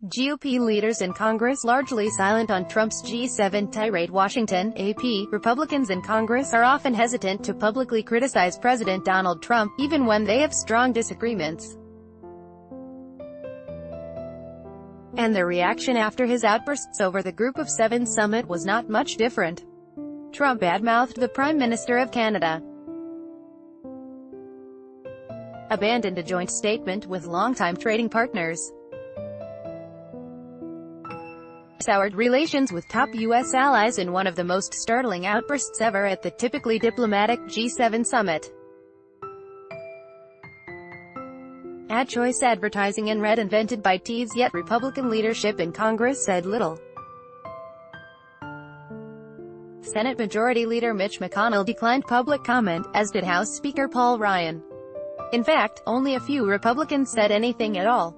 GOP leaders in Congress largely silent on Trump's G7 tirade. Washington, AP. Republicans in Congress are often hesitant to publicly criticize President Donald Trump, even when they have strong disagreements. And their reaction after his outbursts over the Group of Seven summit was not much different. Trump badmouthed the Prime Minister of Canada, abandoned a joint statement with longtime trading partners, soured relations with top U.S. allies in one of the most startling outbursts ever at the typically diplomatic G7 summit. Ad choice advertising and red invented by Teves, yet Republican leadership in Congress said little. Senate Majority Leader Mitch McConnell declined public comment, as did House Speaker Paul Ryan. In fact, only a few Republicans said anything at all.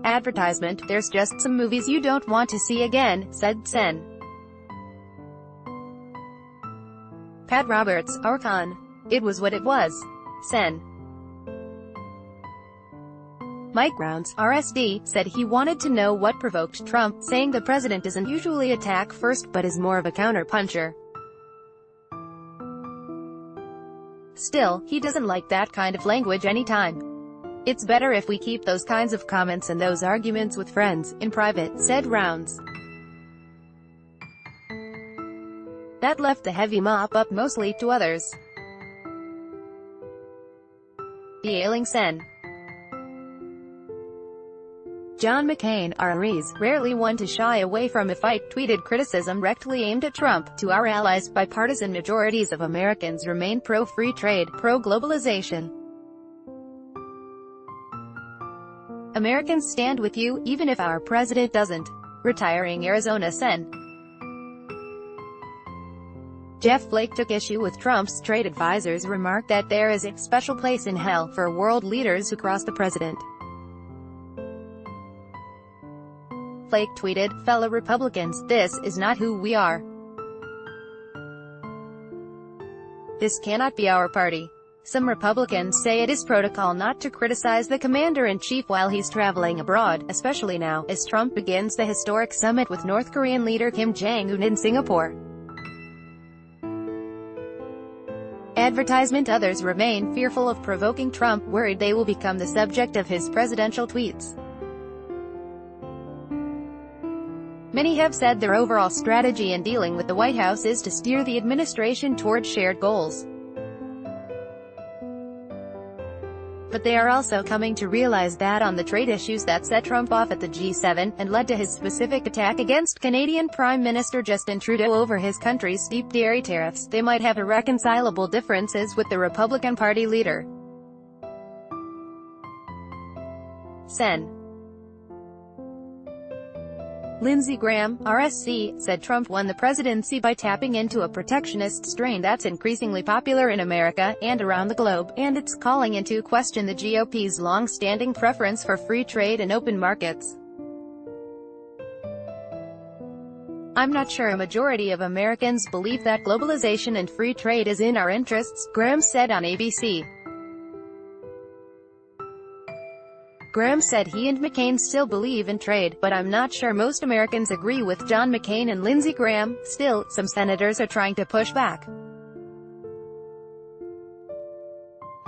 Advertisement: "There's just some movies you don't want to see again," said Sen. Pat Roberts, Archon. "It was what it was." Sen. Mike Rounds, RSD, said he wanted to know what provoked Trump, saying the president doesn't usually attack first but is more of a counter-puncher. Still, he doesn't like that kind of language anytime. "It's better if we keep those kinds of comments and those arguments with friends, in private," said Rounds. That left the heavy mop-up mostly to others. The ailing Sen. John McCain, RREs, rarely one to shy away from a fight, tweeted criticism directly aimed at Trump. "To our allies, bipartisan majorities of Americans remain pro-free trade, pro-globalization. Americans stand with you, even if our president doesn't." Retiring Arizona Sen. Jeff Flake took issue with Trump's trade advisor's remark that there is a special place in hell for world leaders who cross the president. Flake tweeted, "Fellow Republicans, this is not who we are. This cannot be our party. Some Republicans say it is protocol not to criticize the commander-in-chief while he's traveling abroad, especially now, as Trump begins the historic summit with North Korean leader Kim Jong-un in Singapore." Advertisement: others remain fearful of provoking Trump, worried they will become the subject of his presidential tweets. Many have said their overall strategy in dealing with the White House is to steer the administration toward shared goals. But they are also coming to realize that on the trade issues that set Trump off at the G7, and led to his specific attack against Canadian Prime Minister Justin Trudeau over his country's steep dairy tariffs, they might have irreconcilable differences with the Republican Party leader. Sen. Lindsey Graham, RSC, said Trump won the presidency by tapping into a protectionist strain that's increasingly popular in America, and around the globe, and it's calling into question the GOP's long-standing preference for free trade and open markets. "I'm not sure a majority of Americans believe that globalization and free trade is in our interests," Graham said on ABC. Graham said he and McCain still believe in trade, but "I'm not sure most Americans agree with John McCain and Lindsey Graham." Still, some senators are trying to push back.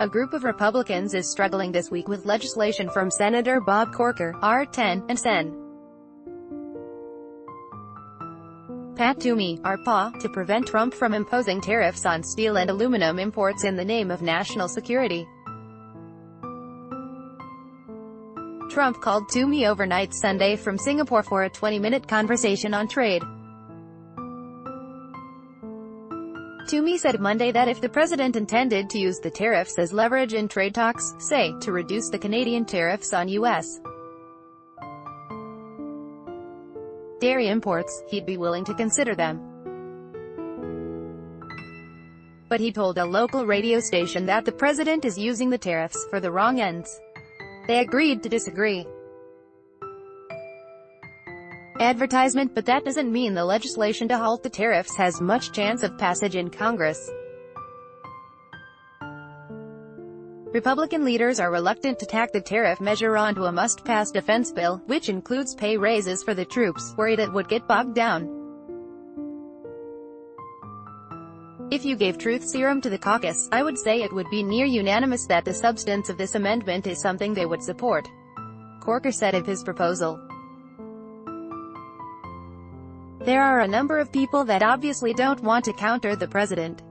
A group of Republicans is struggling this week with legislation from Senator Bob Corker, R10, and Sen. Pat Toomey, R-PA, to prevent Trump from imposing tariffs on steel and aluminum imports in the name of national security. Trump called Toomey overnight Sunday from Singapore for a 20-minute conversation on trade. Toomey said Monday that if the president intended to use the tariffs as leverage in trade talks, say, to reduce the Canadian tariffs on U.S. dairy imports, he'd be willing to consider them. But he told a local radio station that the president is using the tariffs for the wrong ends. They agreed to disagree. Advertisement: but that doesn't mean the legislation to halt the tariffs has much chance of passage in Congress. Republican leaders are reluctant to tack the tariff measure onto a must-pass defense bill, which includes pay raises for the troops, worried it would get bogged down. If you gave truth serum to the caucus, I would say it would be near unanimous that the substance of this amendment is something they would support, Corker said of his proposal. There are a number of people that obviously don't want to counter the president.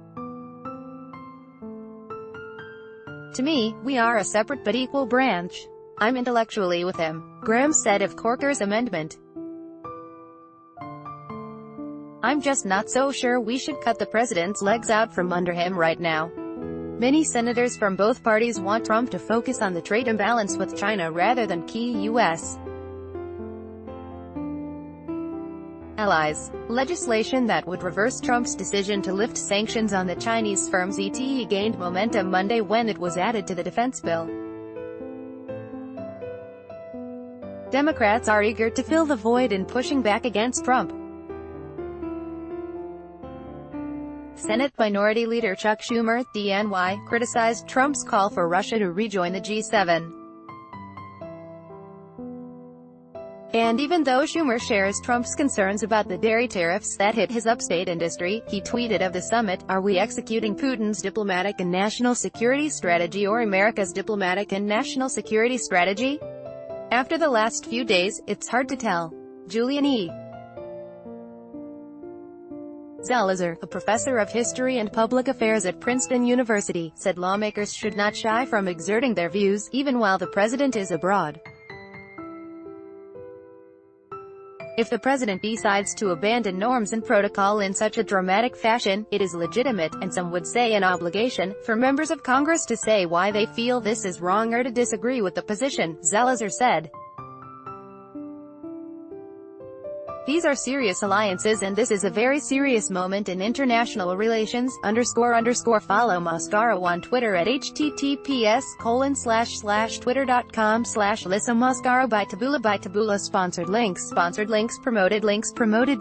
To me, we are a separate but equal branch. I'm intellectually with him, Graham said of Corker's amendment. I'm just not so sure we should cut the president's legs out from under him right now. Many senators from both parties want Trump to focus on the trade imbalance with China rather than key U.S. allies. Legislation that would reverse Trump's decision to lift sanctions on the Chinese firm ZTE gained momentum Monday when it was added to the defense bill. Democrats are eager to fill the void in pushing back against Trump. Senate Minority Leader Chuck Schumer, DNY, criticized Trump's call for Russia to rejoin the G7. And even though Schumer shares Trump's concerns about the dairy tariffs that hit his upstate industry, he tweeted of the summit, "Are we executing Putin's diplomatic and national security strategy or America's diplomatic and national security strategy? After the last few days, it's hard to tell." Julian E. Zelizer, a professor of history and public affairs at Princeton University, said lawmakers should not shy from exerting their views, even while the president is abroad. If the president decides to abandon norms and protocol in such a dramatic fashion, it is legitimate, and some would say an obligation, for members of Congress to say why they feel this is wrong or to disagree with the position, Zelizer said. These are serious alliances and this is a very serious moment in international relations, __. Follow Mascaro on Twitter at https://twitter.com/Lisa Mascaro by Taboola Sponsored links promoted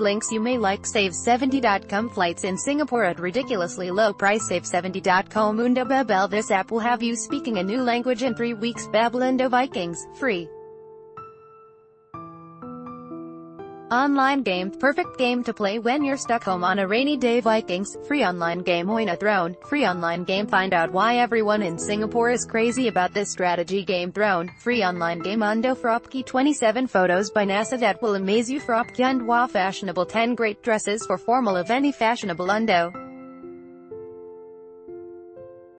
links you may like. Save70.com flights in Singapore at ridiculously low price. Save70.com Mundo Babel. This app will have you speaking a new language in 3 weeks. Babbelando Vikings, free. Online game, perfect game to play when you're stuck home on a rainy day. Vikings, free online game. Win a throne, free online game. Find out why everyone in Singapore is crazy about this strategy game. Throne, free online game. Undo Fropki 27 photos by NASA that will amaze you. Fropki Undwa fashionable 10 great dresses for formal event. Fashionable Undo.